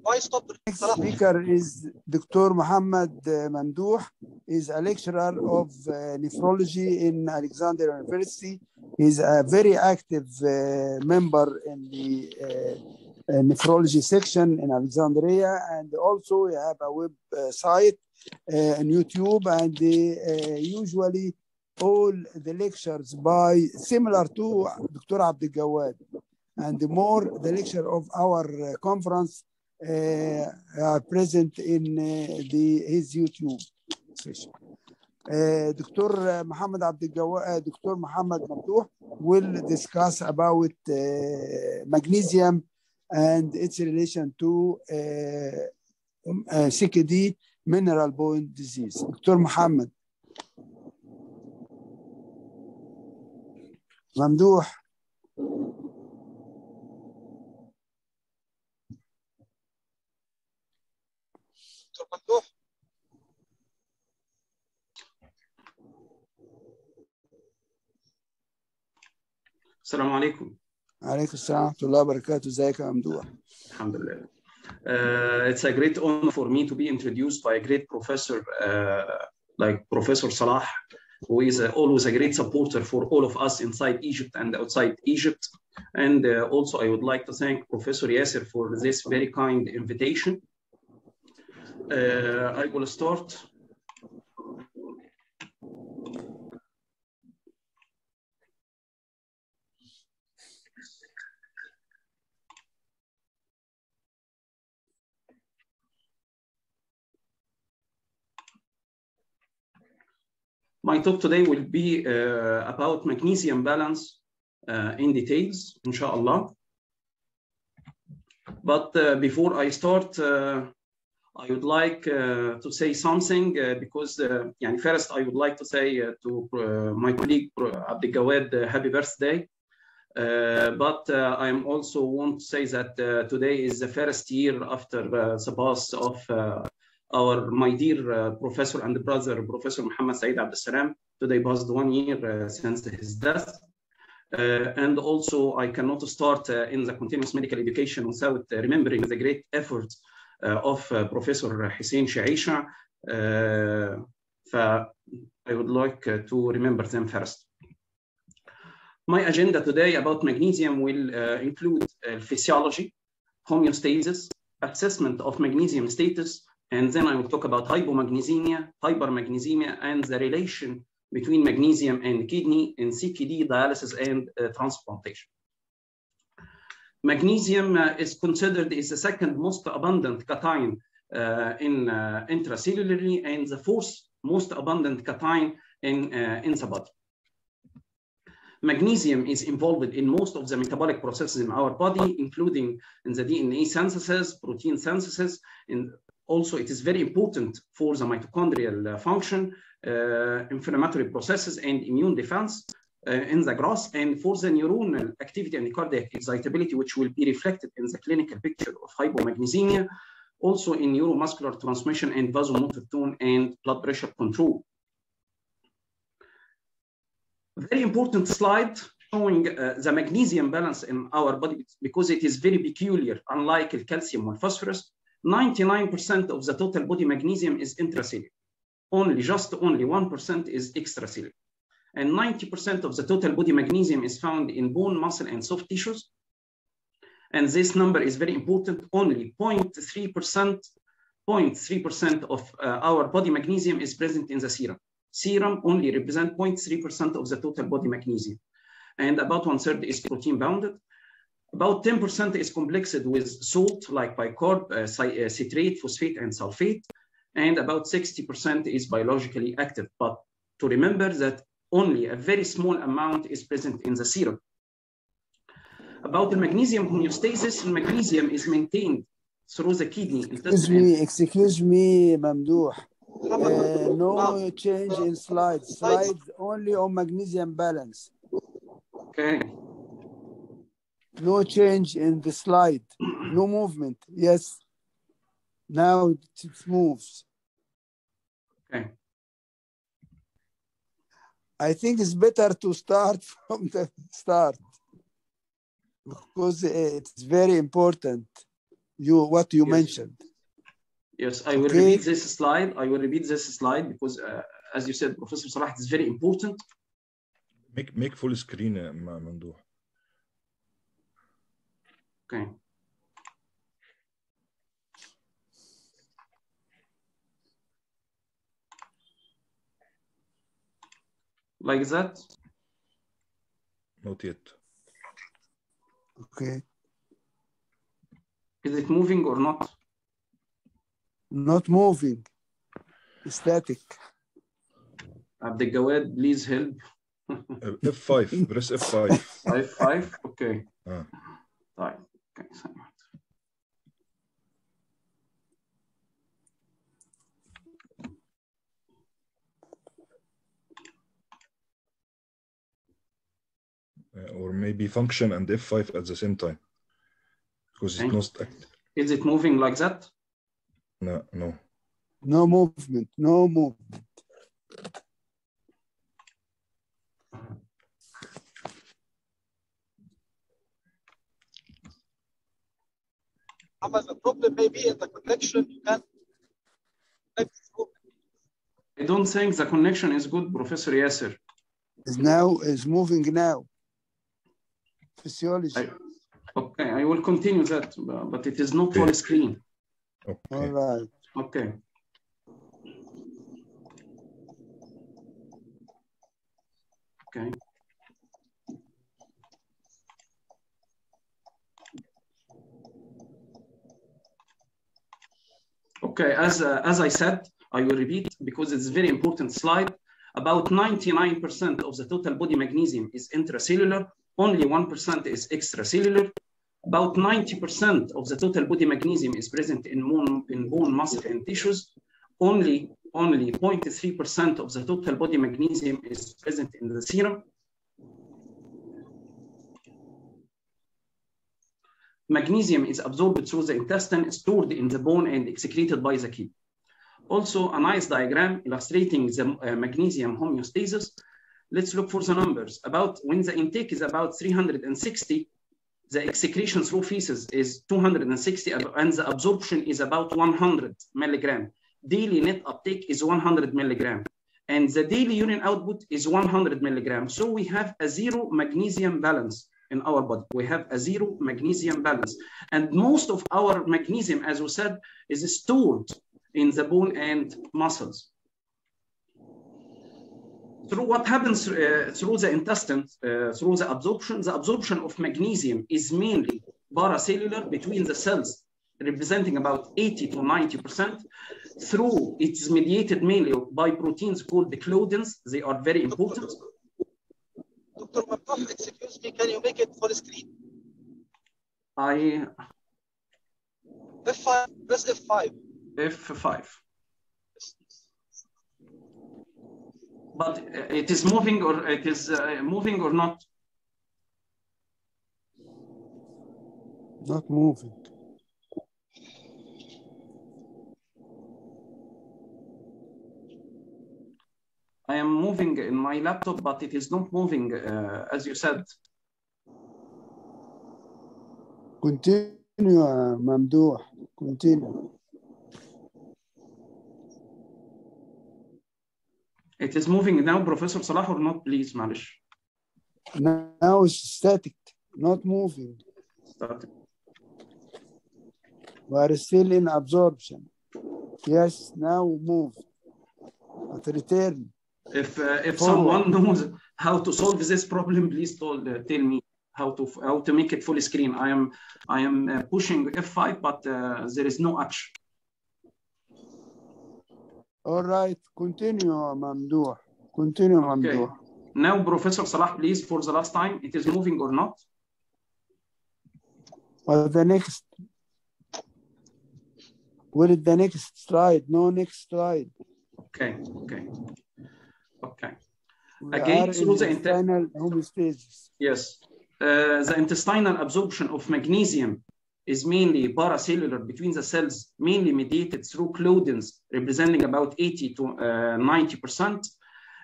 why stop? Next speaker is Dr. Mohamed Mamdouh. He's a lecturer of nephrology in Alexandria University. He's a very active member in the nephrology section in Alexandria, and also we have a website on YouTube, and usually all the lectures by similar to Dr. Abdul Gawad, and more the lecture of our conference are present in his YouTube session. Dr. Mohamed Dr. Mohamed Mamdouh will discuss about magnesium and its relation to CKD, mineral bone disease. Dr. Mohamed Mamdouh. السلام عليكم. عليكم السلام ورحمة الله وبركاته. ازيك يا ممدوح؟ الحمد لله. It's a great honor for me to be introduced by a great professor like Professor Salah, who is always a great supporter for all of us inside Egypt and outside Egypt. And also I would like to thank Professor Yasser for this very kind invitation. I will start. My talk today will be about magnesium balance in details, inshallah. But before I start, I would like to say something because first I would like to say to my colleague Abdul Gawad, happy birthday. But I am also want to say that today is the first year after the pass of my dear professor and brother, Professor Mohamed Saeed Abdel Salam. Today passed 1 year since his death. And also I cannot start in the continuous medical education without remembering the great effort of Professor Hussein Shaisha. I would like to remember them first. My agenda today about magnesium will include physiology, homeostasis, assessment of magnesium status, and then I will talk about hypomagnesemia, hypermagnesemia, and the relation between magnesium and kidney in CKD, dialysis, and transplantation. Magnesium is considered as the second most abundant cation intracellularly and the fourth most abundant cation in the body. Magnesium is involved in most of the metabolic processes in our body, including in the DNA synthesis, protein synthesis, and also it is very important for the mitochondrial function, inflammatory processes, and immune defense in the growth, and for the neuronal activity and cardiac excitability, which will be reflected in the clinical picture of hypomagnesemia, also in neuromuscular transmission and vasomotor tone and blood pressure control. Very important slide showing the magnesium balance in our body because it is very peculiar, unlike the calcium or phosphorus. 99% of the total body magnesium is intracellular. Just only 1% is extracellular. And 90% of the total body magnesium is found in bone, muscle, and soft tissues. And this number is very important. Only 0.3% of our body magnesium is present in the serum. Serum only represents 0.3% of the total body magnesium. And about 1/3 is protein bounded. About 10% is complexed with salt like bicarb, citrate, phosphate, and sulfate. And about 60% is biologically active. But to remember that only a very small amount is present in the serum. About the magnesium homeostasis, magnesium is maintained through the kidney. Excuse me, Mamdouh. No change in slides. Slides only on magnesium balance. Okay. No change in the slide. No movement. Yes. Now it moves. Okay. I think it's better to start from the start because it's very important. what you Yes. mentioned. Yes, I will Okay. repeat this slide. I will repeat this slide because, as you said, Professor Salah, it's very important. Make full screen, Mamdouh. Okay. Like that. Not yet. Okay. Is it moving or not? Not moving. Static. Abdelgawad, please help. F5. Press F5. F5. Okay. طيب. Okay. Or maybe function and F5 at the same time. Because it's not active. Is it moving like that? No, no. No movement. No movement. The problem may be in the connection. You can't connect through. I don't think the connection is good, Professor Yasser. Is moving now. Physiology. Okay, I will continue that, but it is not full screen. Okay. All right. Okay. Okay. Okay, as I said, I will repeat because it's a very important slide. About 99% of the total body magnesium is intracellular. Only 1% is extracellular. About 90% of the total body magnesium is present in bone, muscle, and tissues. Only 0.3% of the total body magnesium is present in the serum. Magnesium is absorbed through the intestine, stored in the bone, and excreted by the kidney. Also, a nice diagram illustrating the magnesium homeostasis. Let's look for the numbers. When the intake is about 360, the excretion through feces is 260, and the absorption is about 100 milligram. Daily net uptake is 100 milligram, and the daily urine output is 100 milligram. So we have a zero magnesium balance in our body. We have a zero magnesium balance, and most of our magnesium, as we said, is stored in the bone and muscles. Through what happens through the intestine, through the absorption of magnesium is mainly paracellular between the cells, representing about 80 to 90%. Through it's mediated mainly by proteins called the clodins. They are very important. Dr. Mamdouh, excuse me, can you make it full screen? F5, Press F5. F5. But it is moving, or it is moving or not? Not moving. I am moving in my laptop, but it is not moving, as you said. Continue, Mamdouh. Continue. It is moving now, Professor Salah, or not, please, Malish? Now it's static, not moving. Static. We are still in absorption. Yes, now move. But return. If someone knows how to solve this problem, please tell me how to make it full screen. I am pushing F5, but there is no action. All right, continue, Mamdouh. Continue, Mamdouh. Okay. Now, Professor Salah, please, for the last time, it is moving or not? Well, the next. What is the next slide? No next slide. Okay, okay, okay. We Again, through the intestinal homeostasis. Yes, the intestinal absorption of magnesium is mainly paracellular between the cells, mainly mediated through clodins, representing about 80 to 90%,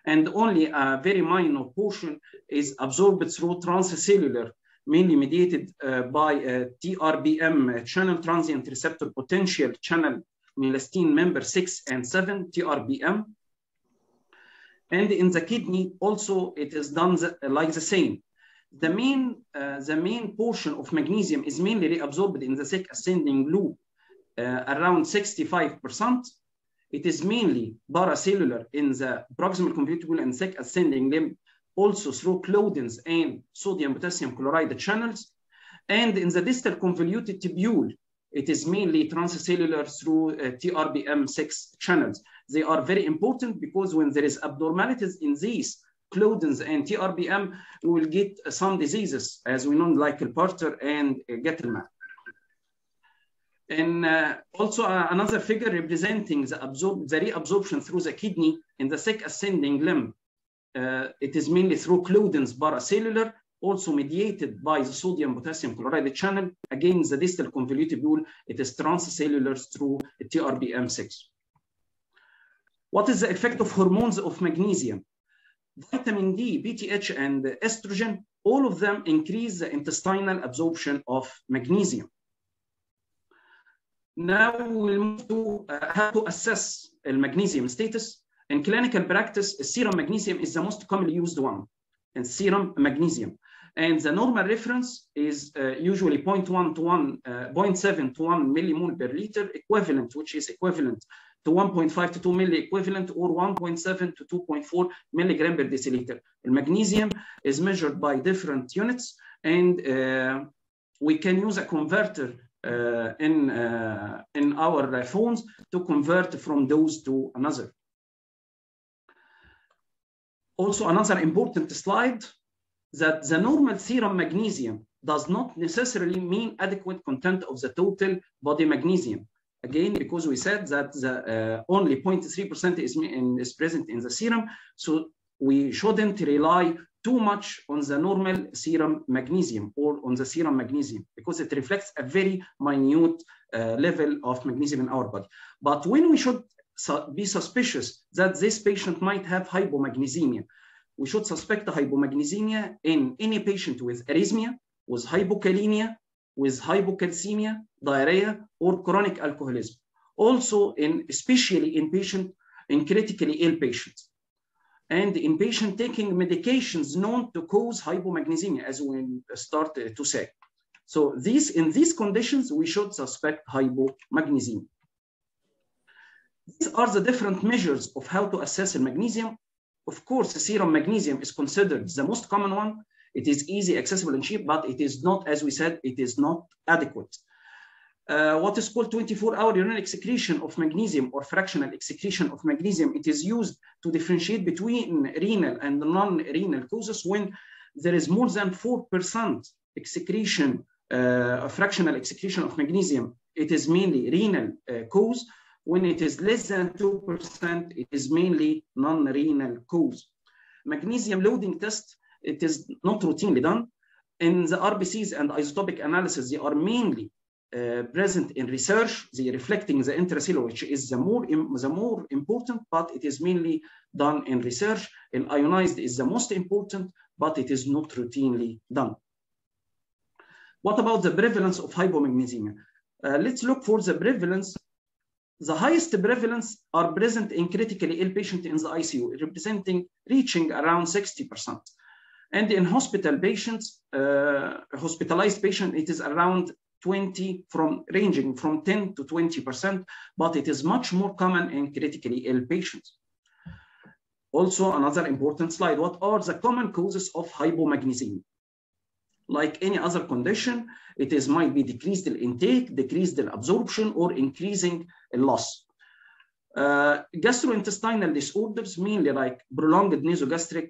and only a very minor portion is absorbed through transcellular mainly mediated by TRBM, channel transient receptor potential channel melastine member 6 and 7, TRBM. And in the kidney also it is done like the same. The main portion of magnesium is mainly reabsorbed in the thick ascending loop, around 65%. It is mainly paracellular in the proximal convoluted and thick ascending limb, also through claudins and sodium potassium chloride channels. And in the distal convoluted tubule, it is mainly transcellular through TRBM6 channels. They are very important because when there is abnormalities in these claudins and TRBM, we will get some diseases, as we know, like Porter and Gettelman. And also another figure representing the reabsorption through the kidney in the thick ascending limb. It is mainly through claudins paracellular, also mediated by the sodium potassium chloride channel. Again, the distal convoluted tubule, it is transcellular through TRBM6. What is the effect of hormones of magnesium? Vitamin D, BTH, and estrogen, all of them increase the intestinal absorption of magnesium. Now we'll move to how to assess magnesium status. In clinical practice, serum magnesium is the most commonly used one, and serum magnesium. And the normal reference is usually 0.7 to 1 millimole per liter equivalent, which is equivalent to 1.5 to 2 milli equivalent, or 1.7 to 2.4 milligram per deciliter. The magnesium is measured by different units, and we can use a converter in our phones to convert from those to another. Also, another important slide, that the normal serum magnesium does not necessarily mean adequate content of the total body magnesium. Again, because we said that the only 0.3% is present in the serum, so we shouldn't rely too much on the normal serum magnesium or on the serum magnesium, because it reflects a very minute level of magnesium in our body. But when we should be suspicious that this patient might have hypomagnesemia, we should suspect hypomagnesemia in any patient with arrhythmia, with hypokalemia, with hypocalcemia, diarrhea, or chronic alcoholism. Also, especially in critically ill patients, and in patients taking medications known to cause hypomagnesemia, as we started to say. So in these conditions, we should suspect hypomagnesemia. These are the different measures of how to assess the magnesium. Of course, serum magnesium is considered the most common one. It is easy, accessible, and cheap, but it is not, as we said, it is not adequate. What is called 24-hour urinary excretion of magnesium or fractional excretion of magnesium, it is used to differentiate between renal and non-renal causes. When there is more than 4% excretion, fractional excretion of magnesium, it is mainly renal cause. When it is less than 2%, it is mainly non-renal cause. Magnesium loading test, it is not routinely done. In the RBCs and isotopic analysis, they are mainly present in research. They are reflecting the intracellular, which is the more important, but it is mainly done in research. And ionized is the most important, but it is not routinely done. What about the prevalence of hypomagnesemia? Let's look for the prevalence. The highest prevalence are present in critically ill patients in the ICU, reaching around 60%. And in hospital patients, hospitalized patients, it is around ranging from 10 to 20%, but it is much more common in critically ill patients. Also, another important slide, what are the common causes of hypomagnesemia? Like any other condition, it might be decreased intake, decreased absorption, or increasing loss. Gastrointestinal disorders, mainly like prolonged nasogastric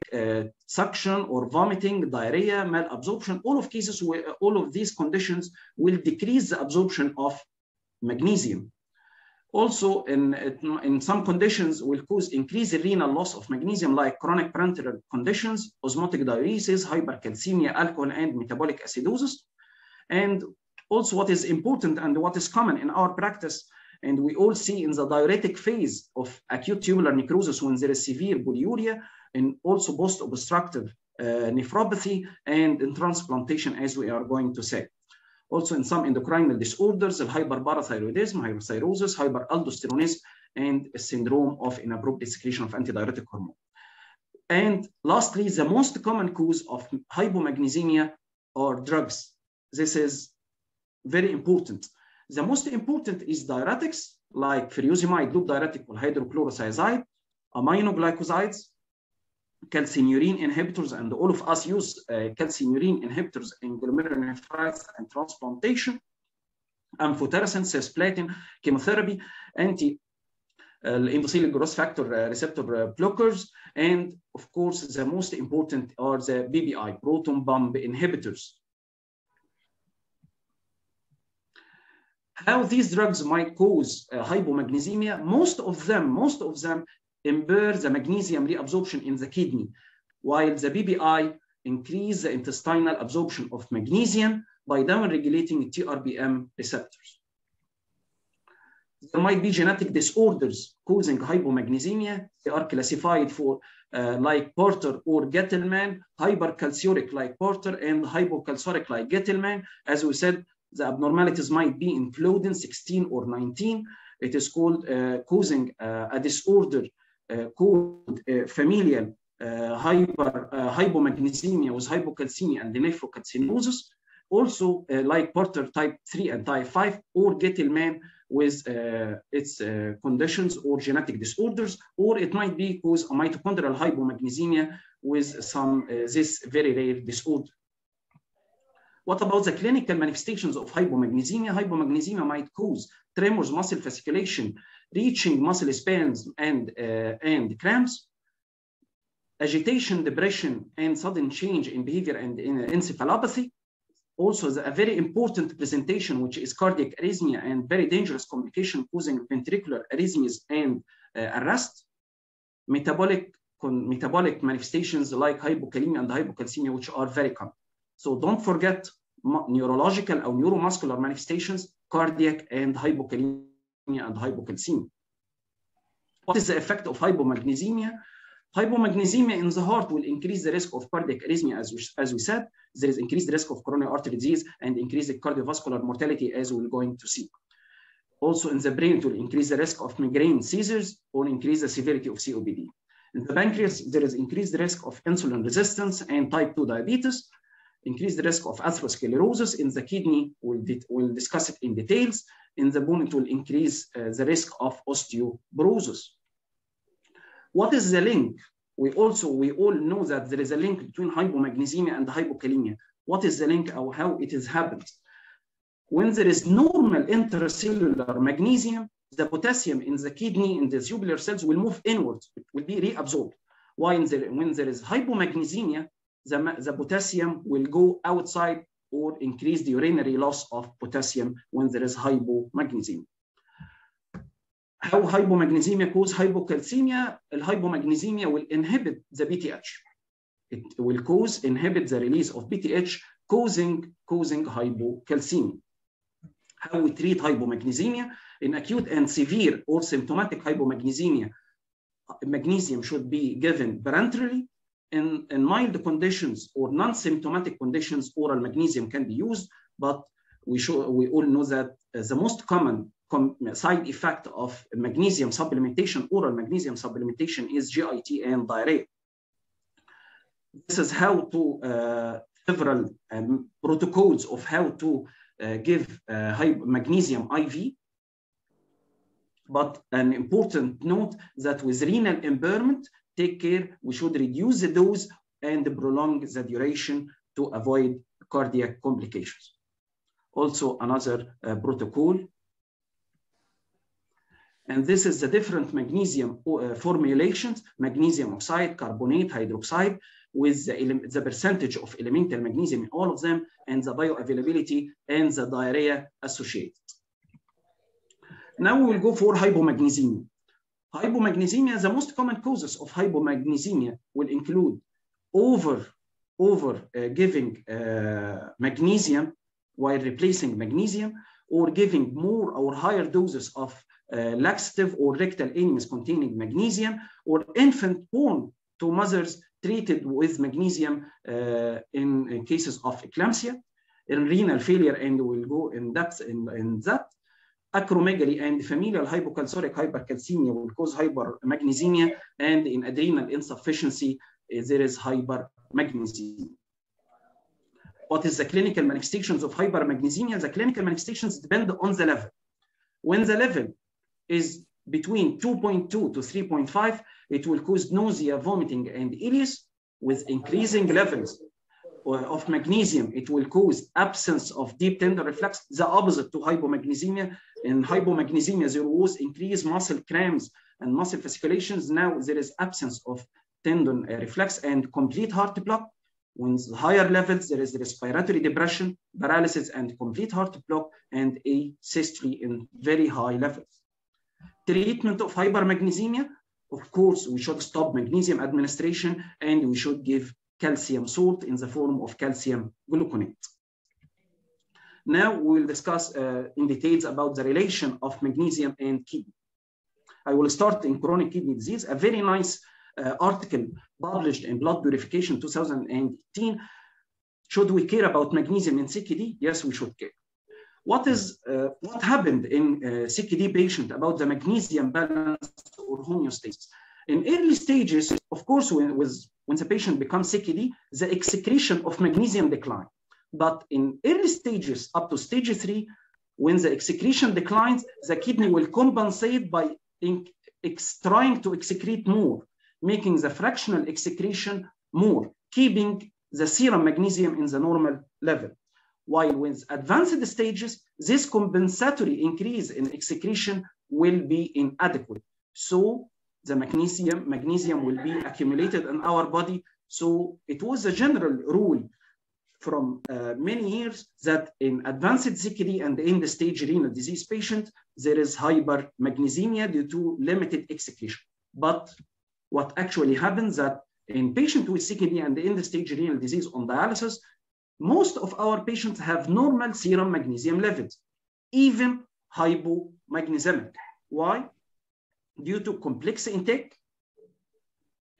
suction or vomiting, diarrhea, malabsorption, all of cases where all of these conditions will decrease the absorption of magnesium. Also, in some conditions will cause increased renal loss of magnesium, like chronic parenteral conditions, osmotic diuresis, hypercalcemia, alcohol, and metabolic acidosis. And also what is important and what is common in our practice, and we all see in the diuretic phase of acute tubular necrosis when there is severe polyuria, and also post-obstructive nephropathy, and in transplantation, as we are going to say. Also in some endocrine disorders, hyperparathyroidism, hyperthyrosis, hyperaldosteronism, and a syndrome of inappropriate secretion of antidiuretic hormone. And lastly, the most common cause of hypomagnesemia are drugs. This is very important. The most important is diuretics like furosemide, loop diuretic, or hydrochlorothiazide, aminoglycosides, calcineurin inhibitors, and all of us use calcineurin inhibitors in glomerulonephritis and transplantation, amphotericin, cisplatin, chemotherapy, endothelial growth factor receptor blockers, and of course the most important are the BPI, proton pump inhibitors. How these drugs might cause hypomagnesemia? Most of them impair the magnesium reabsorption in the kidney, while the BPI increase the intestinal absorption of magnesium by downregulating TRPM receptors. There might be genetic disorders causing hypomagnesemia. They are classified for like Porter or Gettelman, hypercalciuric like Porter, and hypocalciuric like Gettelman. As we said, the abnormalities might be in Claudin 16 or 19. It is called causing a disorder called familial hypomagnesemia with hypocalcemia and nephrocalcinosis. Also like Porter type 3 and type 5, or Gettelman with its conditions or genetic disorders, or it might be cause a mitochondrial hypomagnesemia with some this very rare disorder. What about the clinical manifestations of hypomagnesemia? Hypomagnesemia might cause tremors, muscle fasciculation, reaching muscle spasms, and cramps, agitation, depression, and sudden change in behavior and in encephalopathy. Also, a very important presentation, which is cardiac arrhythmia and very dangerous complication causing ventricular arrhythmias and arrest. Metabolic manifestations like hypokalemia and hypocalcemia, which are very common. So don't forget neurological or neuromuscular manifestations, cardiac, and hypokalemia and hypocalcemia. What is the effect of hypomagnesemia? Hypomagnesemia in the heart will increase the risk of cardiac arrhythmia, as we said. There is increased risk of coronary artery disease and increased cardiovascular mortality, as we're going to see. Also in the brain, it will increase the risk of migraine seizures or increase the severity of COPD. In the pancreas, there is increased risk of insulin resistance and type 2 diabetes, increased risk of atherosclerosis. In the kidney, we'll discuss it in details. In the bone, it will increase the risk of osteoporosis. What is the link? We all know that there is a link between hypomagnesemia and hypokalemia. What is the link or how it has happened? When there is normal intracellular magnesium, the potassium in the kidney, in the tubular cells, will move inwards. It will be reabsorbed. When there is hypomagnesemia, the potassium will go outside or increase the urinary loss of potassium when there is hypomagnesemia. How hypomagnesemia causes hypocalcemia? Hypomagnesemia will inhibit the BTH. It will inhibit the release of BTH, causing hypocalcemia. How we treat hypomagnesemia? In acute and severe or symptomatic hypomagnesemia, magnesium should be given parenterally. In mild conditions or non-symptomatic conditions, oral magnesium can be used, but we all know that the most common side effect of magnesium supplementation, oral magnesium supplementation, is GIT and diarrhea. This is how to several protocols of how to give magnesium IV. But an important note that with renal impairment, take care, we should reduce the dose and prolong the duration to avoid cardiac complications. Also another protocol. And this is the different magnesium formulations: magnesium oxide, carbonate, hydroxide, with the percentage of elemental magnesium in all of them, and the bioavailability and the diarrhea associated. Now we will go for hypomagnesemia. Hypomagnesemia, the most common causes of hypomagnesemia will include giving magnesium while replacing magnesium, or giving more or higher doses of laxative or rectal enemas containing magnesium, or infant-born to mothers treated with magnesium in cases of eclampsia, in renal failure, and we'll go in depth in that. Acromegaly and familial hypocalcemic hypercalcemia will cause hypermagnesemia, and in adrenal insufficiency, there is hypermagnesemia. What is the clinical manifestations of hypermagnesemia? The clinical manifestations depend on the level. When the level is between 2.2 to 3.5, it will cause nausea, vomiting, and ileus. With increasing levels of magnesium, it will cause absence of deep tendon reflux, the opposite to hypomagnesemia. In hypomagnesemia, there was increased muscle cramps and muscle fasciculations. Now there is absence of tendon reflux and complete heart block. When higher levels, there is respiratory depression, paralysis, and complete heart block, and asystole in very high levels. Treatment of hypermagnesemia, of course, we should stop magnesium administration, and we should give calcium salt in the form of calcium gluconate. Now we will discuss in details about the relation of magnesium and kidney. I will start in chronic kidney disease. A very nice article published in Blood Purification 2018. Should we care about magnesium in CKD? Yes, we should care. What happened in CKD patient about the magnesium balance or homeostasis? In early stages, of course, when the patient becomes CKD, the excretion of magnesium declines. But in early stages, up to stage 3, when the excretion declines, the kidney will compensate by trying to excrete more, making the fractional excretion more, keeping the serum magnesium in the normal level. While with advanced stages, this compensatory increase in excretion will be inadequate. So the magnesium will be accumulated in our body. So it was a general rule from many years that in advanced CKD and end-stage renal disease patient, there is hypermagnesemia due to limited excretion. But what actually happens that in patients with CKD and end-stage renal disease on dialysis, most of our patients have normal serum magnesium levels, even hypomagnesiemic. Why? Due to complex intake,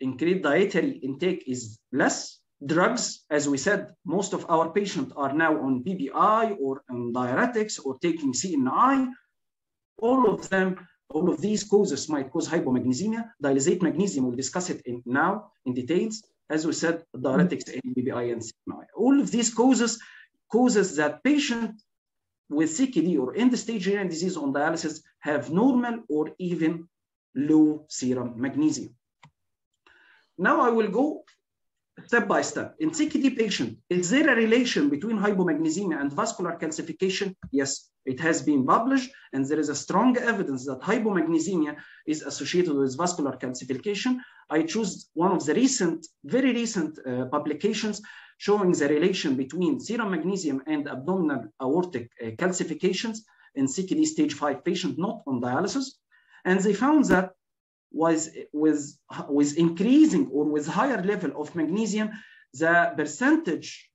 increased dietary intake is less. Drugs, as we said, most of our patients are now on PPI or on diuretics or taking CNI. All of these causes might cause hypomagnesemia. Dialysate magnesium, we'll discuss it now in details. As we said, diuretics and PPI and CNI. All of these causes that patient with CKD or end-stage renal disease on dialysis have normal or even low serum magnesium. Now I will go step by step. In CKD patient, is there a relation between hypomagnesemia and vascular calcification? Yes, it has been published, and there is a strong evidence that hypomagnesemia is associated with vascular calcification. I choose one of the very recent publications showing the relation between serum magnesium and abdominal aortic calcifications in CKD stage 5 patient not on dialysis. And they found that with increasing or with higher level of magnesium, the percentage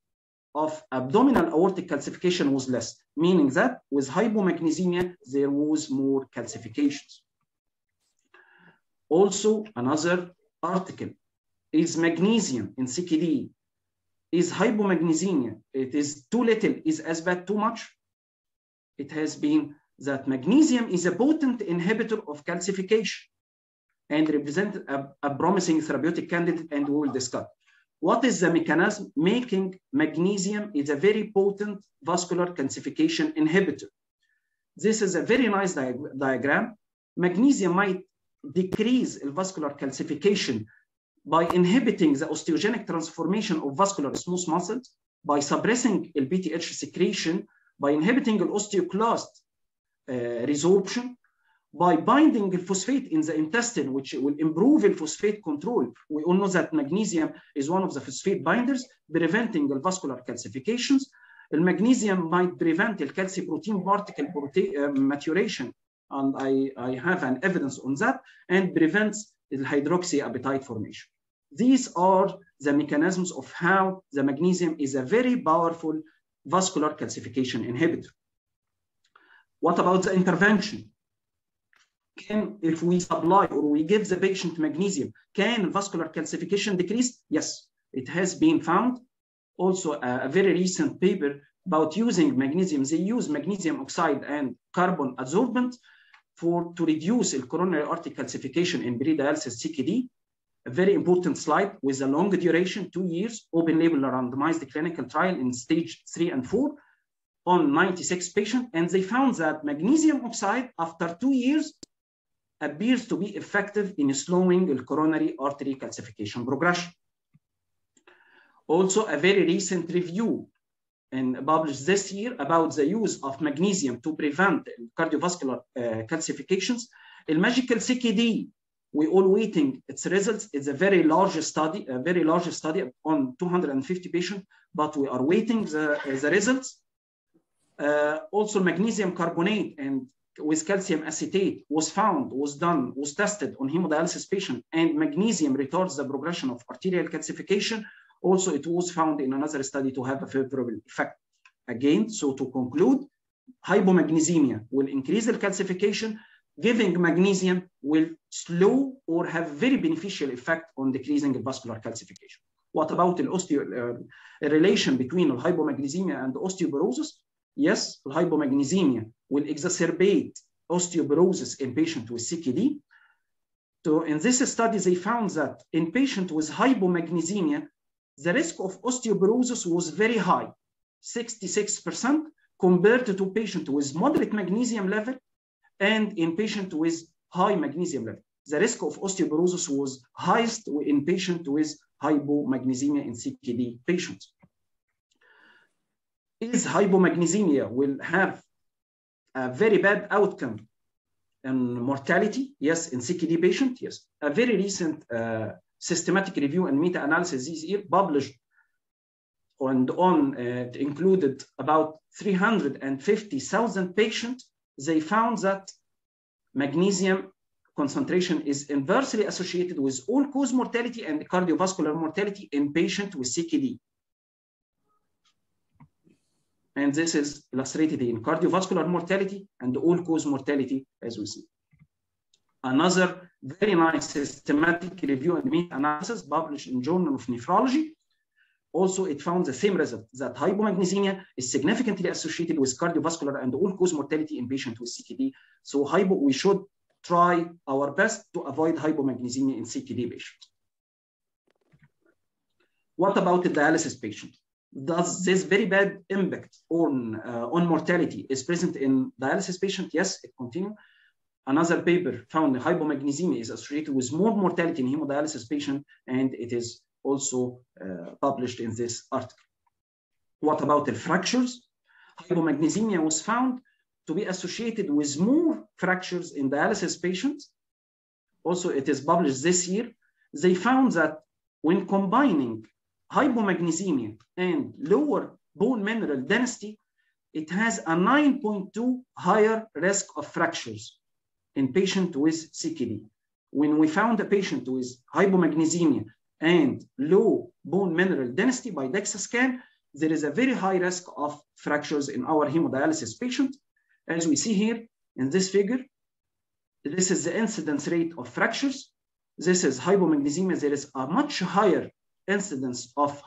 of abdominal aortic calcification was less, meaning that with hypomagnesemia, there was more calcifications. Also, another article is magnesium in CKD. Is hypomagnesemia, it is too little, is as bad too much? It has been that magnesium is a potent inhibitor of calcification and represent a promising therapeutic candidate, and we will discuss. What is the mechanism making magnesium is a very potent vascular calcification inhibitor? This is a very nice diagram. Magnesium might decrease vascular calcification by inhibiting the osteogenic transformation of vascular smooth muscles, by suppressing LPTH secretion, by inhibiting osteoclast resorption, by binding the phosphate in the intestine, which will improve the phosphate control. We all know that magnesium is one of the phosphate binders, preventing the vascular calcifications. The magnesium might prevent the calciprotein particle maturation, and I have an evidence on that, and prevents the hydroxyapatite formation. These are the mechanisms of how the magnesium is a very powerful vascular calcification inhibitor. What about the intervention? if we supply or we give the patient magnesium, can vascular calcification decrease? Yes, it has been found. Also, a very recent paper about using magnesium. They use magnesium oxide and carbon adsorbent to reduce coronary artery calcification in pre-dialysis CKD. A very important slide with a long duration, 2 years, open label randomized clinical trial in stage 3 and 4 on 96 patients. And they found that magnesium oxide after 2 years appears to be effective in slowing the coronary artery calcification progression. Also, a very recent review and published this year about the use of magnesium to prevent cardiovascular calcifications. The Magical CKD, we all waiting its results. It's a very large study on 250 patients, but we are waiting the results. Also, magnesium carbonate and with calcium acetate was tested on hemodialysis patient, and magnesium retards the progression of arterial calcification. Also, it was found in another study to have a favorable effect. Again, so to conclude, hypomagnesemia will increase the calcification. Giving magnesium will slow or have very beneficial effect on decreasing the vascular calcification. What about the relation between hypomagnesemia and osteoporosis? Yes, hypomagnesemia will exacerbate osteoporosis in patients with CKD. So in this study, they found that in patients with hypomagnesemia, the risk of osteoporosis was very high, 66%, compared to patients with moderate magnesium level and in patients with high magnesium level. The risk of osteoporosis was highest in patients with hypomagnesemia in CKD patients. Is hypomagnesemia will have a very bad outcome and mortality? Yes, in CKD patient, yes. A very recent systematic review and meta-analysis this year published and included about 350,000 patients. They found that magnesium concentration is inversely associated with all-cause mortality and cardiovascular mortality in patients with CKD. And this is illustrated in cardiovascular mortality and all-cause mortality, as we see. Another very nice systematic review and meta-analysis published in Journal of Nephrology. Also, it found the same result, that hypomagnesemia is significantly associated with cardiovascular and all-cause mortality in patients with CKD. So we should try our best to avoid hypomagnesemia in CKD patients. What about the dialysis patient? Does this very bad impact on mortality is present in dialysis patient? Yes, it continues. Another paper found hypomagnesemia is associated with more mortality in hemodialysis patient, and it is also published in this article. What about the fractures? Hypomagnesemia was found to be associated with more fractures in dialysis patients. Also, it is published this year. They found that when combining hypomagnesemia and lower bone mineral density, it has a 9.2 higher risk of fractures in patients with CKD. When we found a patient with hypomagnesemia and low bone mineral density by DEXA scan, there is a very high risk of fractures in our hemodialysis patient. As we see here in this figure, this is the incidence rate of fractures. This is hypomagnesemia. There is a much higher incidence of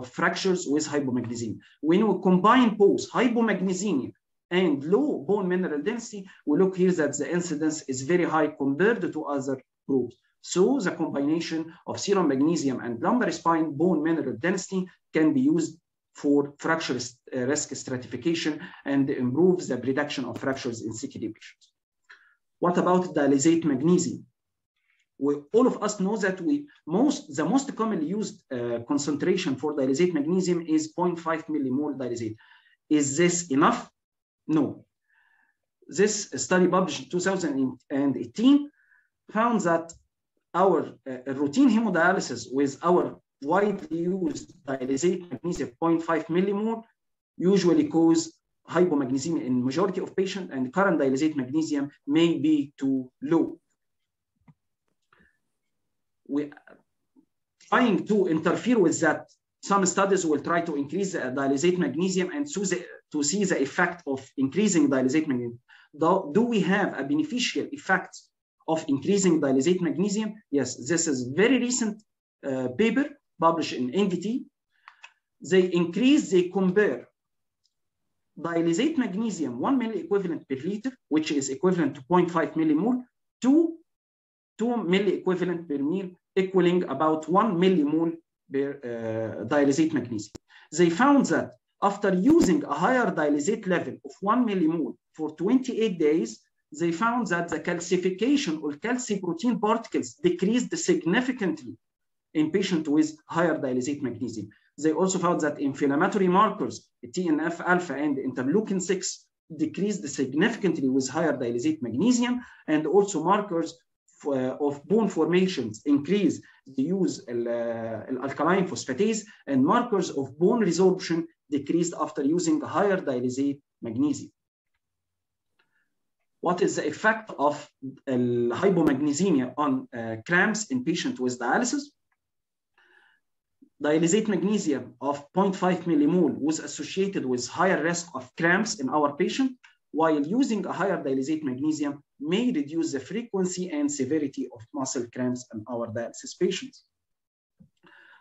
fractures with hypomagnesemia. When we combine both hypomagnesemia and low bone mineral density, we look here that the incidence is very high compared to other groups. So the combination of serum magnesium and lumbar spine bone mineral density can be used for fracture risk stratification and improves the reduction of fractures in CKD patients. What about dialysate magnesium? All of us know that the most commonly used concentration for dialysate magnesium is 0.5 millimole dialysate. Is this enough? No. This study published in 2018 found that our routine hemodialysis with our widely used dialysate magnesium 0.5 millimole usually cause hypomagnesemia in majority of patients, and current dialysate magnesium may be too low. We're trying to interfere with that. Some studies will try to increase the dialysate magnesium and to see the effect of increasing dialysate magnesium. Do we have a beneficial effect of increasing dialysate magnesium? Yes, this is very recent paper published in NDT. They compare dialysate magnesium 1 milliequivalent per liter, which is equivalent to 0.5 millimole, to 2 milliequivalent per ml, equaling about 1 millimole per dialysate magnesium. They found that after using a higher dialysate level of 1 millimole for 28 days, they found that the calcification or calciprotein particles decreased significantly in patients with higher dialysate magnesium. They also found that inflammatory markers, TNF-alpha and interleukin-6, decreased significantly with higher dialysate magnesium, and also markers of bone formations increase the use of alkaline phosphatase, and markers of bone resorption decreased after using higher dialysate magnesium. What is the effect of hypomagnesemia on cramps in patients with dialysis? Dialysate magnesium of 0.5 millimole was associated with higher risk of cramps in our patient, while using a higher dialysate magnesium may reduce the frequency and severity of muscle cramps in our dialysis patients.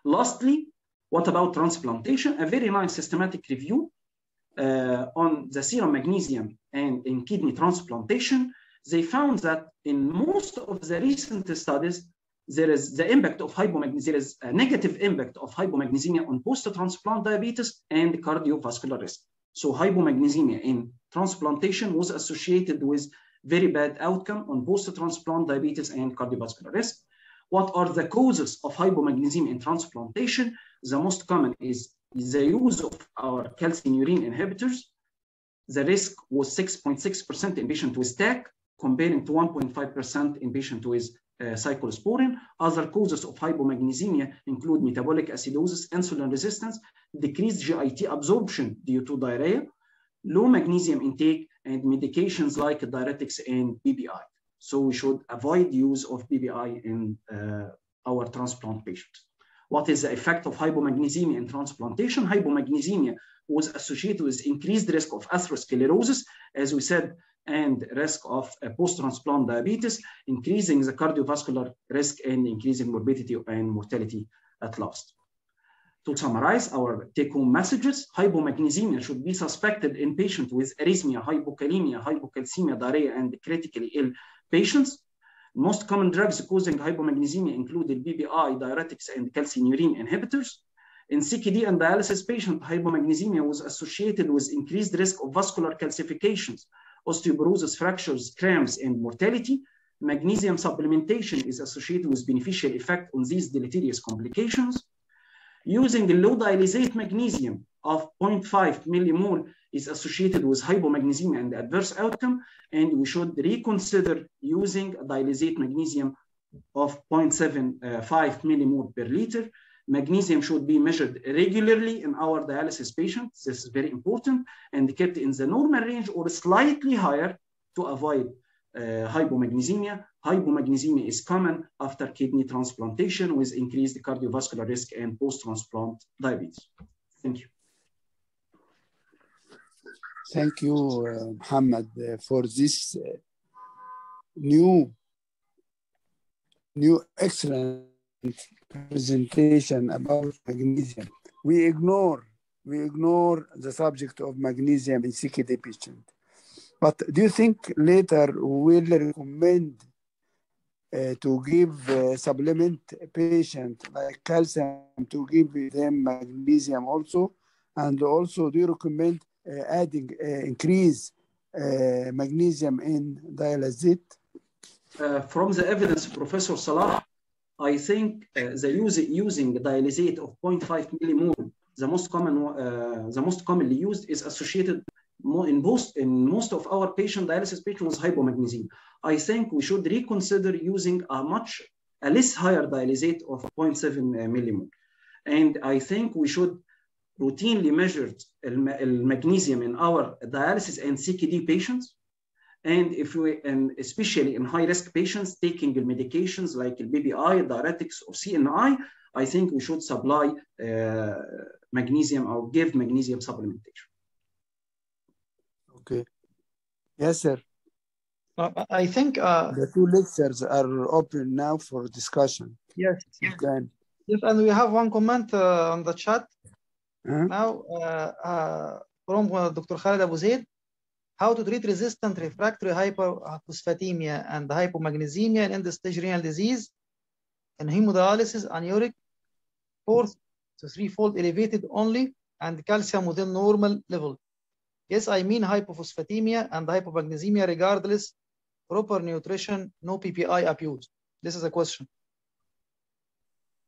Lastly, what about transplantation? A very nice systematic review on the serum magnesium and in kidney transplantation. They found that in most of the recent studies, there is the impact of hypomagnesemia, there is a negative impact of hypomagnesemia on post-transplant diabetes and cardiovascular risk. So hypomagnesemia in transplantation was associated with very bad outcome on post-transplant diabetes and cardiovascular risk. What are the causes of hypomagnesemia in transplantation? The most common is the use of our calcium urine inhibitors. The risk was 6.6% in patients with TAC, comparing to 1.5% in patients with cyclosporin. Other causes of hypomagnesemia include metabolic acidosis, insulin resistance, decreased GIT absorption due to diarrhea, low magnesium intake, and medications like diuretics and PPI. So we should avoid use of PPI in our transplant patients. What is the effect of hypomagnesemia in transplantation? Hypomagnesemia was associated with increased risk of atherosclerosis, as we said, and risk of post-transplant diabetes, increasing the cardiovascular risk and increasing morbidity and mortality at last. To summarize our take-home messages, hypomagnesemia should be suspected in patients with arrhythmia, hypokalemia, hypocalcemia, diarrhea, and critically ill patients. Most common drugs causing hypomagnesemia included PPI, diuretics, and calcium urine inhibitors. In CKD and dialysis patients, hypomagnesemia was associated with increased risk of vascular calcifications, osteoporosis, fractures, cramps, and mortality. Magnesium supplementation is associated with beneficial effect on these deleterious complications. Using low dialysate magnesium of 0.5 millimole is associated with hypomagnesemia and adverse outcome, and we should reconsider using dialysate magnesium of 0.75 millimole per liter. Magnesium should be measured regularly in our dialysis patients. This is very important, and kept in the normal range or slightly higher to avoid hypomagnesemia. Hypomagnesemia is common after kidney transplantation with increased cardiovascular risk and post-transplant diabetes. Thank you. Thank you, Mohamed, for this new excellent presentation about magnesium. We ignore the subject of magnesium in CKD patient. But do you think later we will recommend to give supplement patient like calcium to give them magnesium also? And also, do you recommend adding increase magnesium in dialysate? From the evidence, Professor Salah, I think using dialysate of 0.5 millimole, the most commonly used, is associated in most of our dialysis patients with hypomagnesemia. I think we should reconsider using a less higher dialysate of 0.7 millimole. And I think we should routinely measure magnesium in our dialysis and CKD patients. And especially in high-risk patients taking the medications like PPI, diuretics, or CNI, I think we should supply magnesium or give magnesium supplementation. Okay. Yes, sir. I think The two lectures are open now for discussion. yes. You can. Yes, and we have one comment on the chat now from Dr. Khalid Abu Zaid. How to treat resistant refractory hypophosphatemia and hypomagnesemia and end-stage renal disease and hemodialysis and uric 4th to 3-fold elevated only and calcium within normal level. Yes, I mean hypophosphatemia and hypomagnesemia regardless, proper nutrition, no PPI abuse. This is a question.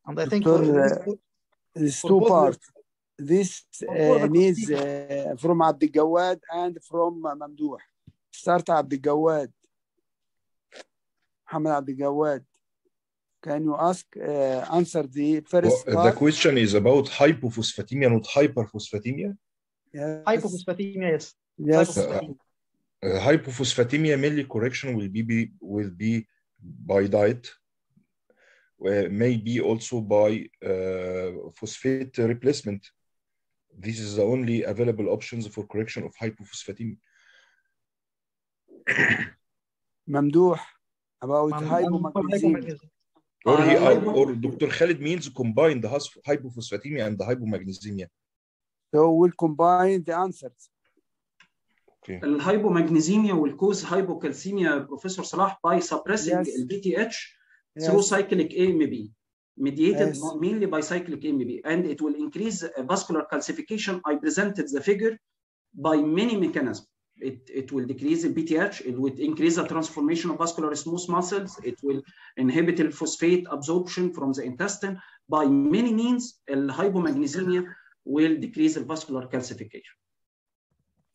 And I think There's two parts. This needs from Abdi Gawad and from Mamdouh. Start Abdi Gawad. Mohamed Abdi Gawad. Can you answer the first part? The question is about hypophosphatemia, not hyperphosphatemia? Yes. Hypophosphatemia, yes. Yes. Hypophosphatemia mainly correction will be by diet, maybe also by phosphate replacement. This is the only available options for correction of hypophosphatemia. Mamdouh, about hypomagnesemia. Or Dr. Khalid means combine the hypophosphatemia and the hypomagnesemia. So we'll combine the answers. Okay. Hypomagnesemia will cause hypocalcemia, Professor Salah, by suppressing BTH through cyclic AMB, mediated mainly by cyclic AMB, and it will increase vascular calcification. I presented the figure by many mechanisms. It will decrease the BTH, it will increase the transformation of vascular smooth muscles, it will inhibit the phosphate absorption from the intestine. By many means, hypomagnesemia will decrease the vascular calcification.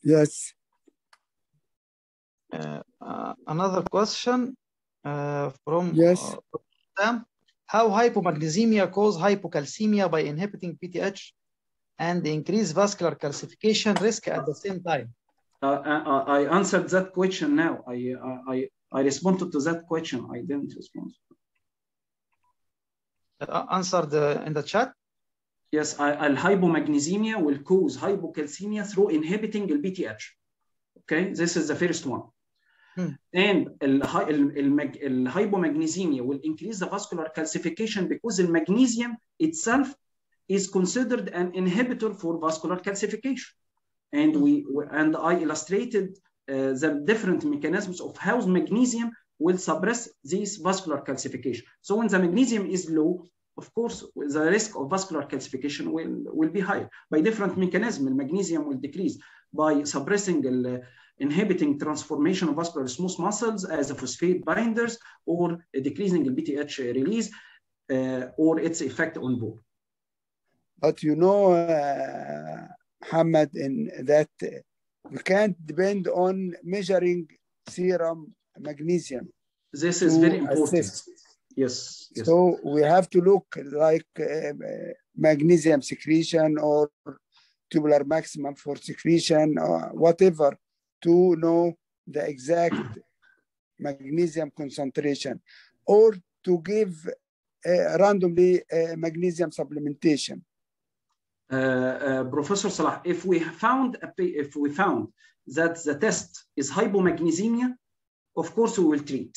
Yes. Another question from Sam. How hypomagnesemia cause hypocalcemia by inhibiting PTH and increase vascular calcification risk at the same time? I answered that question now. I responded to that question. I didn't respond. Answered in the chat? Yes, hypomagnesemia will cause hypocalcemia through inhibiting the BTH. Okay, this is the first one. And hypomagnesemia will increase the vascular calcification because the magnesium itself is considered an inhibitor for vascular calcification. And I illustrated the different mechanisms of how magnesium will suppress this vascular calcification. So when the magnesium is low, of course, the risk of vascular calcification will be higher. By different mechanisms, magnesium will decrease by suppressing inhibiting transformation of vascular smooth muscles as a phosphate binders, or decreasing the BTH release, or its effect on both. But you know, Mohamed, in that we can't depend on measuring serum magnesium. This is very important. Yes. So we have to look like magnesium secretion or tubular maximum for secretion or whatever to know the exact magnesium concentration, or to give randomly magnesium supplementation. Professor Salah, if we found that the test is hypomagnesemia, of course we will treat.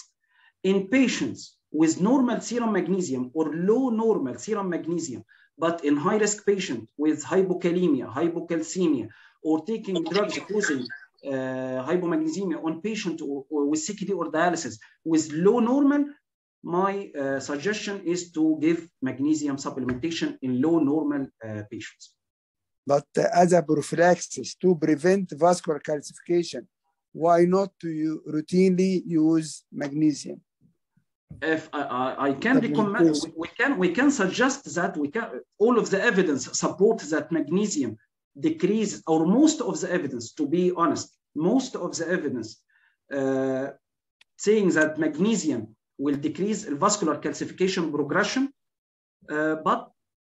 In patients with normal serum magnesium or low normal serum magnesium, but in high-risk patient with hypokalemia, hypocalcemia, or taking drugs causing hypomagnesemia on patient or with CKD or dialysis with low normal, my suggestion is to give magnesium supplementation in low normal patients. But as a prophylaxis to prevent vascular calcification, why not to routinely use magnesium? If I can recommend, we can suggest that all of the evidence support that magnesium decrease, or most of the evidence, to be honest, most of the evidence saying that magnesium will decrease vascular calcification progression, but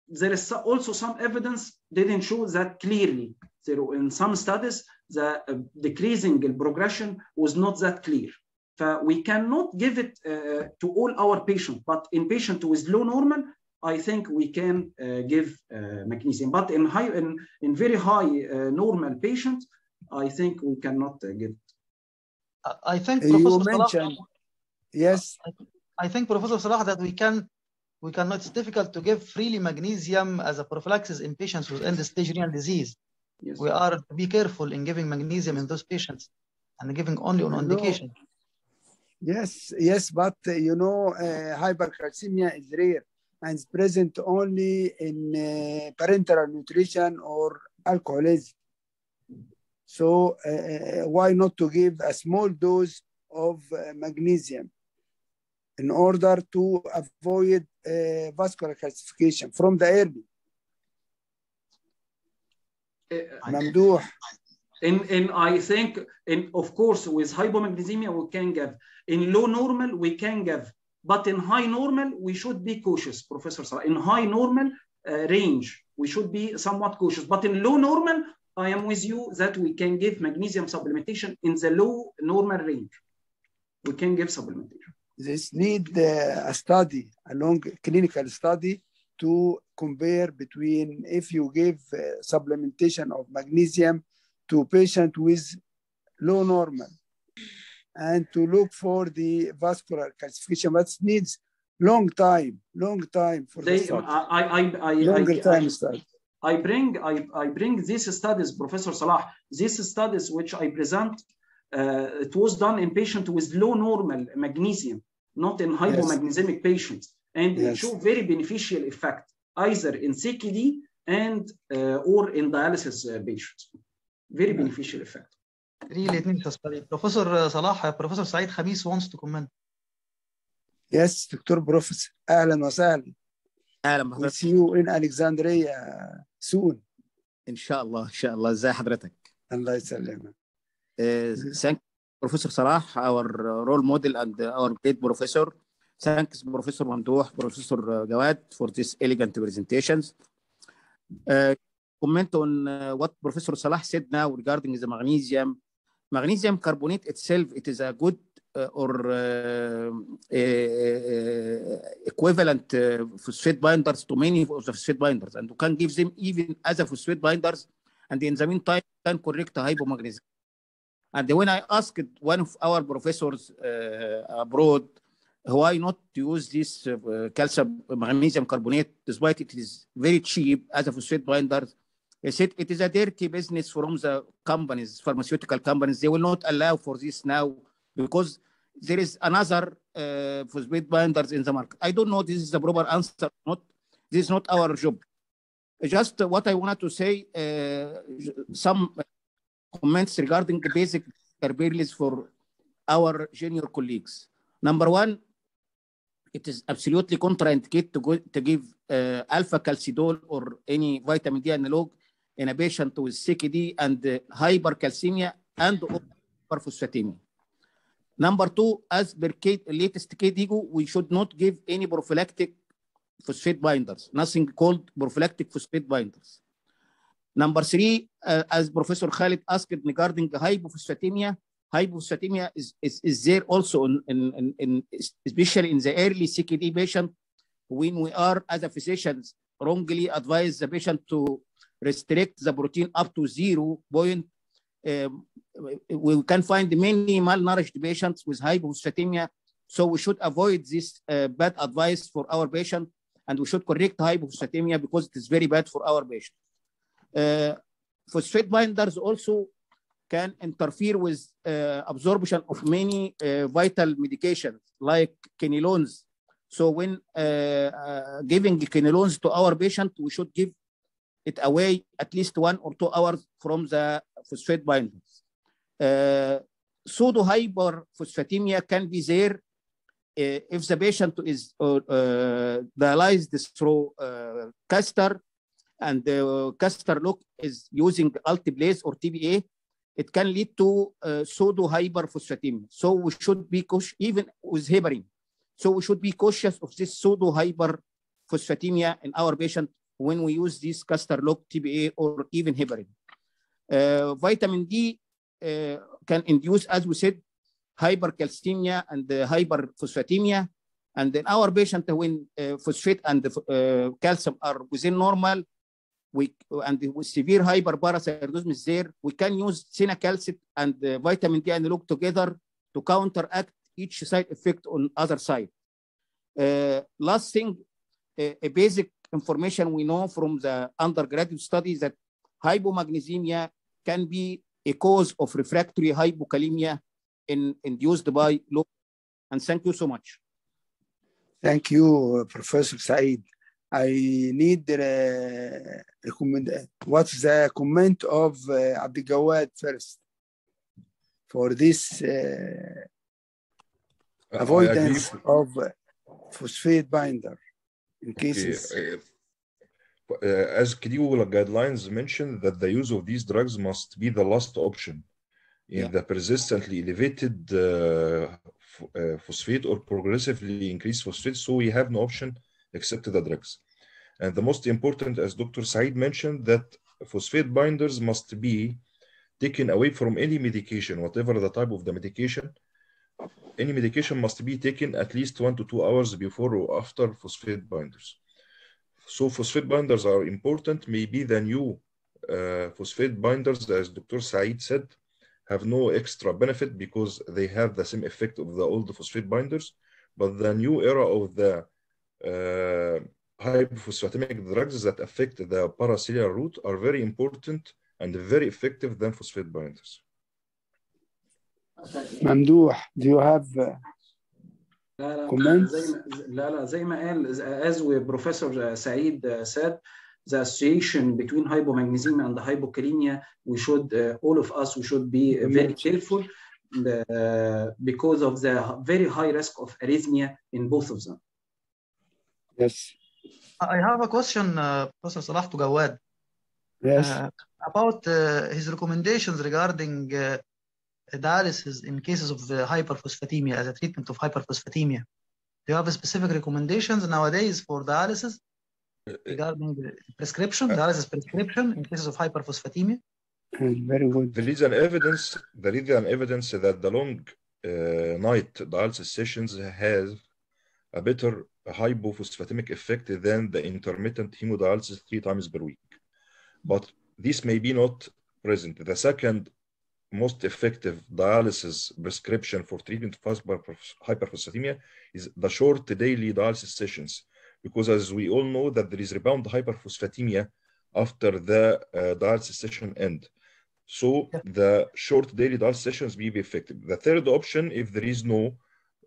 there is also some evidence didn't show that clearly. In some studies, the decreasing progression was not that clear. We cannot give it to all our patients, but in patients with low normal, I think we can give magnesium. But in very high normal patients, I think we cannot give it. I think You Professor Salah, mentioned, yes. I think Professor Salah that we cannot, it's difficult to give freely magnesium as a prophylaxis in patients with end-stage renal disease. Yes. We are to be careful in giving magnesium in those patients and giving only on indication. Yes, yes, but you know, hypercalcemia is rare and is present only in parenteral nutrition or alcoholism. So why not to give a small dose of magnesium in order to avoid vascular calcification from the early? Mamdouh. And I think, of course, with hypomagnesemia, we can give. In low normal, we can give. But in high normal, we should be cautious, Professor Salah. In high normal range, we should be somewhat cautious. But in low normal, I am with you that we can give magnesium supplementation in the low normal range. We can give supplementation. This need a study, a long clinical study to compare between if you give supplementation of magnesium to patient with low normal and to look for the vascular calcification, but needs long time for the study. I bring these studies, Professor Salah, these studies which I present, it was done in patients with low normal magnesium, not in hypomagnesemic patients, and it showed very beneficial effect either in CKD and or in dialysis patients. Very beneficial effect. Really, it needs a study. Professor Salah, Professor Saeed Khamis wants to comment. Yes, Dr. Professor. أهلا وسهلا. أهلا We'll see you in Alexandria soon. إن شاء الله. إزاي حضرتك؟ الله يسلمك. Thank Professor Salah, our role model and our great professor. Thanks Professor Mamdouh, Professor Gawad for this elegant presentations. Comment on what Professor Salah said now regarding the magnesium. Magnesium carbonate itself, it is a good or equivalent phosphate binders to many of the phosphate binders, and you can give them even as a phosphate binders, and in the meantime can correct hypomagnesemia. And when I asked one of our professors abroad, why not to use this calcium magnesium carbonate, despite it is very cheap as a phosphate binder, he said it is a dirty business from the companies, pharmaceutical companies. They will not allow for this now because there is another phosphate binders in the market. I don't know this is the proper answer or not. This is not our job. Just what I wanted to say, some comments regarding the basic capabilities for our junior colleagues. Number one, it is absolutely contraindicated to give alpha calcidol or any vitamin D analog in a patient with CKD and hypercalcemia and hyperphosphatemia. Number two, as per latest KDIGO, we should not give any prophylactic phosphate binders, nothing called prophylactic phosphate binders. Number three, as Professor Khalid asked regarding hypophosphatemia, hypophosphatemia is there also in especially in the early CKD patient when we are as a physicians wrongly advise the patient to restrict the protein up to 0 point. We can find many malnourished patients with hypophosphatemia, so we should avoid this bad advice for our patient, and we should correct hypophosphatemia because it is very bad for our patient. Phosphate binders also can interfere with absorption of many vital medications like quinolones. So when giving quinolones to our patient, we should give it away at least 1 or 2 hours from the phosphate binders. Pseudo hyperphosphatemia can be there if the patient is dialyzed through caster, and the caster lock is using alteplase or TBA. It can lead to pseudo hyperphosphatemia. So we should be cautious, even with heparin. So we should be cautious of this pseudo hyperphosphatemia in our patient when we use this caster lock, TBA, or even heparin. Vitamin D can induce, as we said, hypercalcemia and hyperphosphatemia. And in our patient, when phosphate and calcium are within normal, and with severe hyperparathyroidism is there, we can use cinacalcet and vitamin D analog together to counteract each side effect on other side. Last thing, a basic information we know from the undergraduate studies that hypomagnesemia can be a cause of refractory hypokalemia induced by low. And thank you so much. Thank you, Professor Saeed. I need what's the comment of Abdelgawad first for this avoidance of phosphate binder in cases. As CLIO guidelines mention that the use of these drugs must be the last option in the persistently elevated phosphate or progressively increased phosphate, so we have no option except the drugs. And the most important, as Dr. Saeed mentioned, that phosphate binders must be taken away from any medication, whatever the type of the medication. Any medication must be taken at least 1 to 2 hours before or after phosphate binders. So phosphate binders are important. Maybe the new phosphate binders, as Dr. Saeed said, have no extra benefit because they have the same effect of the old phosphate binders. But the new era of the hypophosphatemic drugs that affect the paracellular route are very important and very effective than phosphate binders. Mamdouh, do you have comments? زي ما قال, as Professor Saeed said, the association between hypomagnesemia and the hypokalemia, we should, all of us, we should be very careful because of the very high risk of arrhythmia in both of them. Yes. I have a question, Professor Salah, to Gawad. Yes. About his recommendations regarding dialysis in cases of hyperphosphatemia as a treatment of hyperphosphatemia. Do you have specific recommendations nowadays for dialysis regarding the prescription, dialysis prescription in cases of hyperphosphatemia? Very good. There is an evidence that the long night dialysis sessions have a better hypophosphatemic effect than the intermittent hemodialysis 3 times per week. But this may be not present. The second most effective dialysis prescription for treatment of hyperphosphatemia is the short daily dialysis sessions, because as we all know that there is rebound hyperphosphatemia after the dialysis session end. So the short daily dialysis sessions may be effective. The third option, if there is no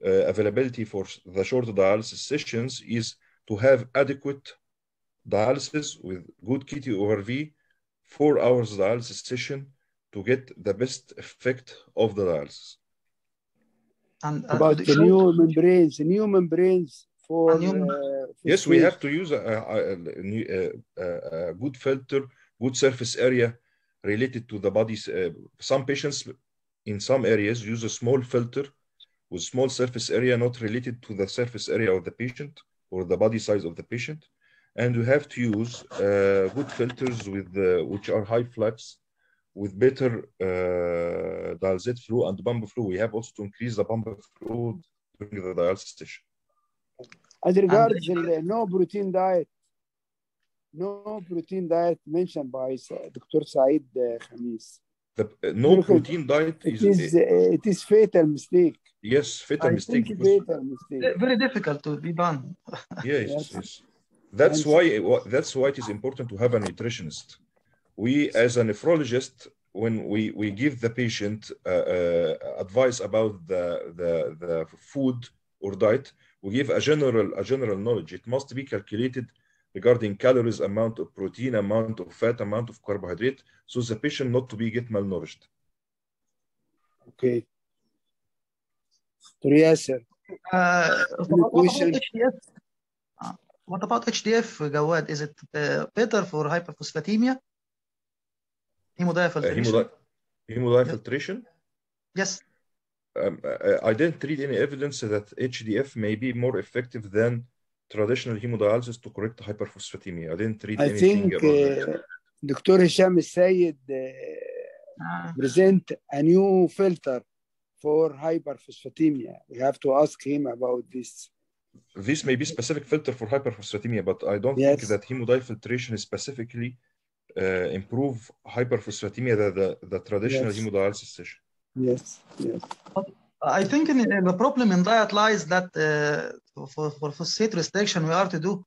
availability for the short dialysis sessions, is to have adequate dialysis with good KT over V, 4 hours dialysis session to get the best effect of the dialysis. And about the new membranes for yes, we have to use a good filter, good surface area related to the body's. Some patients in some areas use a small filter with small surface area not related to the surface area of the patient or the body size of the patient. And you have to use good filters with which are high flux, with better dialysate flow and pump flow. We have also to increase the pump flow during the dialysis session. As regards the no protein diet mentioned by Dr. Saeed Khamis. The no protein diet it is fatal mistake. Yes, fatal mistake. Fatal mistake. Very difficult to be done. Yes. That's why it is important to have a nutritionist. We, as a nephrologist, when we give the patient advice about the food or diet, we give a general knowledge. It must be calculated regarding calories, amount of protein, amount of fat, amount of carbohydrate, so the patient not to get malnourished. Okay. Yes, what about HDF, Gawad? Is it better for hyperphosphatemia? Hemodiafiltration? Hemodiafiltration? Yes. I didn't read any evidence that HDF may be more effective than traditional hemodialysis to correct hyperphosphatemia. I didn't read anything about that. Dr. Hisham Sayed present a new filter for hyperphosphatemia. We have to ask him about this. This may be specific filter for hyperphosphatemia, but I don't think that hemodiafiltration specifically improve hyperphosphatemia the traditional hemodialysis session. Yes. I think in the problem in diet lies that for phosphate restriction, we are to do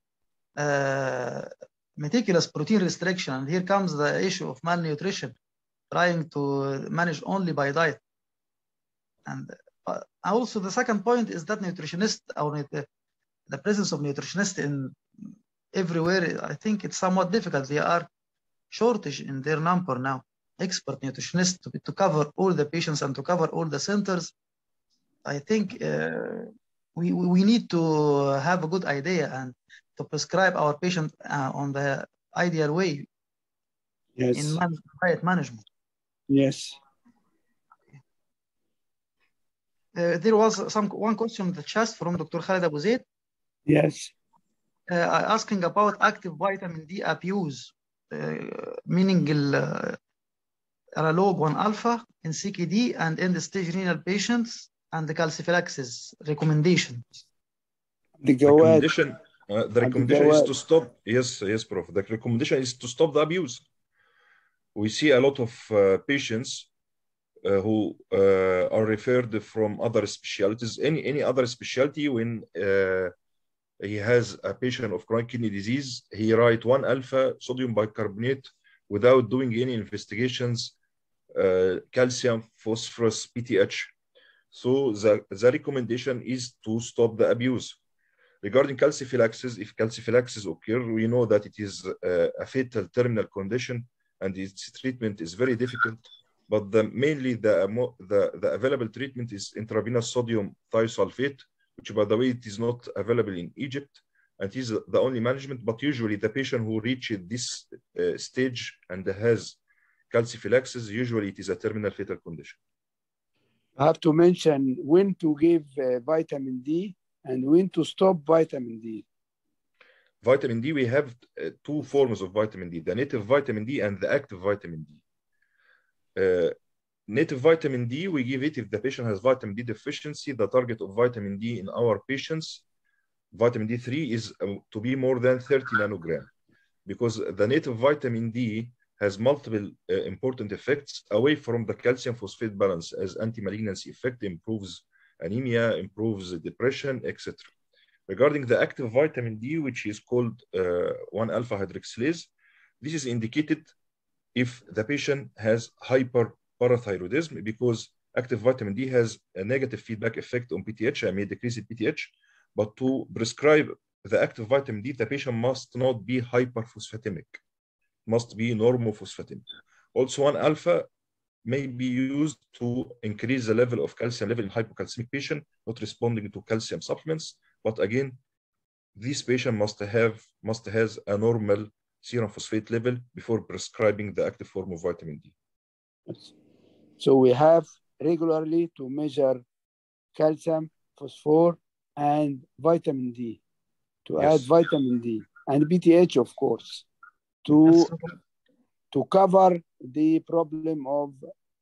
meticulous protein restriction. And here comes the issue of malnutrition, trying to manage only by diet. And also the second point is that nutritionist, or the presence of nutritionists in everywhere, I think it's somewhat difficult. They are shortage in their number now. Expert nutritionists to cover all the patients and to cover all the centers. I think we need to have a good idea and to prescribe our patient on the ideal way. Yes. In diet management. Yes. There was one question in the chat from Dr. Khaled Abu Zaid. Yes. Asking about active vitamin D abuse, meaning analog 1 alpha in CKD and end stage renal patients, and the calciphylaxis recommendations. The recommendation is to stop. Yes, Prof. The recommendation is to stop the abuse. We see a lot of patients who are referred from other specialties, any other specialty. When he has a patient of chronic kidney disease, he write 1 alpha sodium bicarbonate without doing any investigations, calcium, phosphorus, PTH. So the recommendation is to stop the abuse. Regarding calciphylaxis, if calciphylaxis occur, we know that it is a fatal terminal condition and its treatment is very difficult. But mainly the available treatment is intravenous sodium thiosulfate, which, by the way, it is not available in Egypt, and it is the only management. But usually the patient who reaches this stage and has calciphylaxis, usually it is a terminal fatal condition. I have to mention when to give vitamin D and when to stop vitamin D. Vitamin D, we have two forms of vitamin D, the native vitamin D and the active vitamin D. Native vitamin D, we give it if the patient has vitamin D deficiency. The target of vitamin D in our patients, vitamin D3, is to be more than 30 nanogram, because the native vitamin D has multiple important effects away from the calcium phosphate balance, as anti-malignancy effect, improves anemia, improves depression, etc. Regarding the active vitamin D, which is called 1 alpha hydroxylase, this is indicated if the patient has hyperparathyroidism, because active vitamin D has a negative feedback effect on PTH. I may decrease the PTH, but to prescribe the active vitamin D, the patient must not be hyperphosphatemic, must be normophosphatemic. Also, 1 alpha may be used to increase the level of calcium level in hypocalcemic patient not responding to calcium supplements. But again, this patient must has a normal serum phosphate level before prescribing the active form of vitamin D. So we have regularly to measure calcium, phosphorus, and vitamin D, to add vitamin D and BTH, of course, to cover the problem of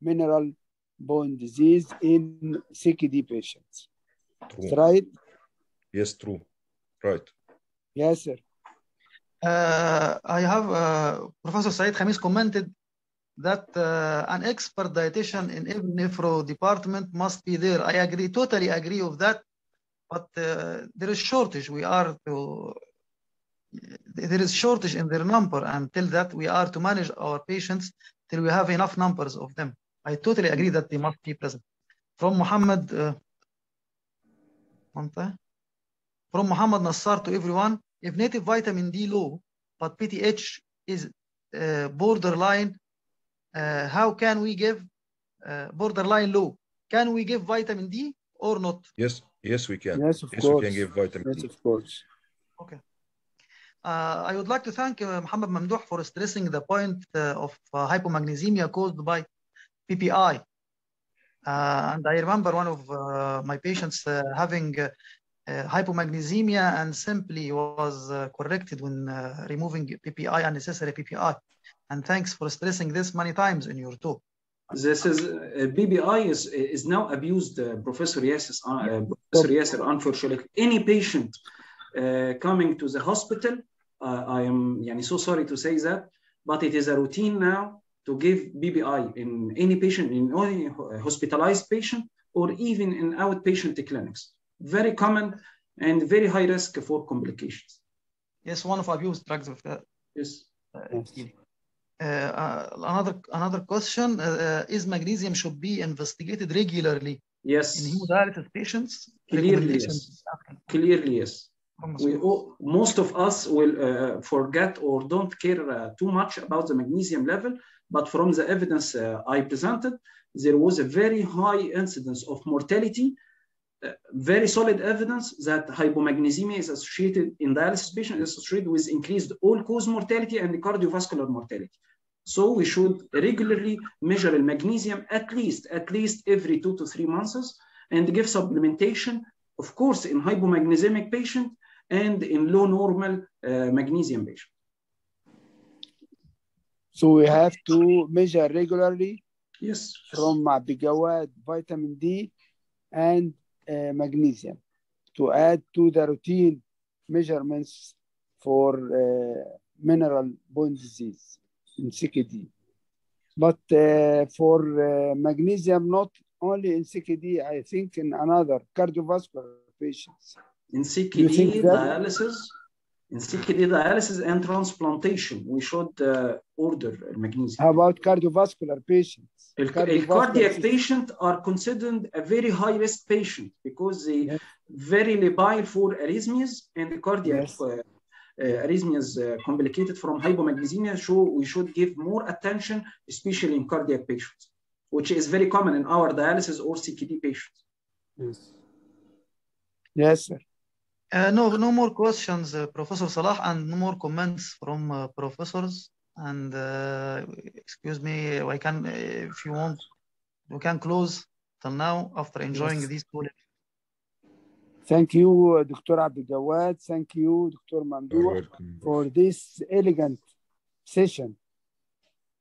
mineral bone disease in CKD patients. True. Right? Yes, true. Right. Yes, sir. I have Professor Saeed Khamis commented that an expert dietitian in every nephro department must be there. I agree, totally agree with that. But there is shortage. There is shortage in their number, and till that we are to manage our patients till we have enough numbers of them. I totally agree that they must be present. From Mohamed, Nassar to everyone, if native vitamin D low, but PTH is borderline, how can we give borderline low? Can we give vitamin D or not? Yes, we can. Yes, of course. We can give vitamin D. Yes, of course. Okay. I would like to thank Mohamed Mamdouh for stressing the point of hypomagnesemia caused by PPI. And I remember one of my patients having hypomagnesemia and simply was corrected when removing PPI, unnecessary PPI. And thanks for stressing this many times in your talk. This is PPI is now abused, Professor Yasser. Unfortunately, any patient coming to the hospital, I am so sorry to say that, but it is a routine now to give BBI in any patient, in any hospitalized patient. or even in outpatient clinics. Very common and very high risk for complications. Yes, one of abused drugs of that. Yes. Another question: is magnesium should be investigated regularly? Yes. In hemodialysis patients? Clearly, yes. Clearly, yes. Most of us will forget or don't care too much about the magnesium level, but from the evidence I presented, there was a very high incidence of mortality, very solid evidence that hypomagnesemia is associated in dialysis patients, is associated with increased all-cause mortality and cardiovascular mortality. So we should regularly measure magnesium at least every 2 to 3 months and give supplementation, of course, in hypomagnesemic patient and in low normal magnesium patient. So we have to measure regularly. Yes. From Abigawad, vitamin D, and magnesium to add to the routine measurements for mineral bone disease in CKD. But for magnesium, not only in CKD, I think in another cardiovascular patients. In CKD dialysis and transplantation, we should order magnesium. How about cardiovascular patients? Cardiac patients are considered a very high-risk patient because they very liable for arrhythmias, and the cardiac arrhythmias complicated from hypomagnesemia, so we should give more attention, especially in cardiac patients, which is very common in our dialysis or CKD patients. Yes, sir. No more questions, Professor Salah, and no more comments from professors. And excuse me, I can, if you want, we can close till now after enjoying these two lectures. Thank you, Dr. Abigawad. Thank you, Dr. Mamdouh, for this elegant session.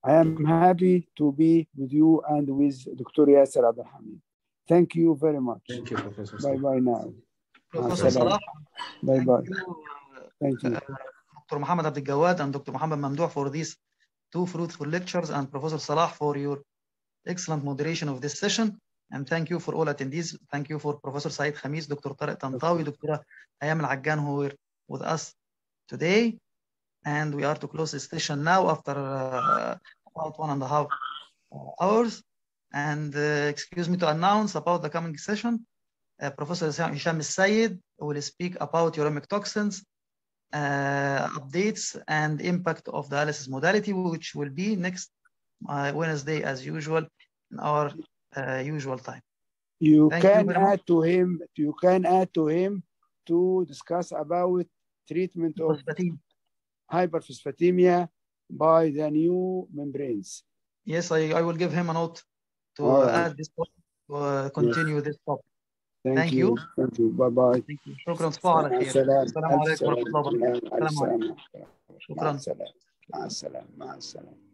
I am happy to be with you and with Dr. Yasser Abdelhamid. Thank you very much. Thank you, Professor. Bye-bye now. Professor Salah. Bye-bye. Thank you. Dr. Mohamed Abdelgawad and Dr. Mohamed Mamdouh for these two fruitful lectures, and Professor Salah for your excellent moderation of this session. And thank you for all attendees. Thank you for Professor Saeed Khamis, Dr. Tariq Tantawi, Dr. Ayam Al-Aggan, who were with us today. And we are to close this session now after about 1.5 hours. And excuse me to announce about the coming session. Professor Hisham Al-Sayed will speak about uremic toxins, updates and impact of dialysis modality, which will be next Wednesday as usual in our usual time. You can add to him to discuss about treatment of hyperphosphatemia by the new membranes. Yes, I will give him a note to add this point to continue this topic. Thank you. Thank you. Bye-bye. Thank you. شكرا. تصبحوا على خير. السلام عليكم ورحمة الله وبركاته. السلام عليكم. شكرا. مع السلامة.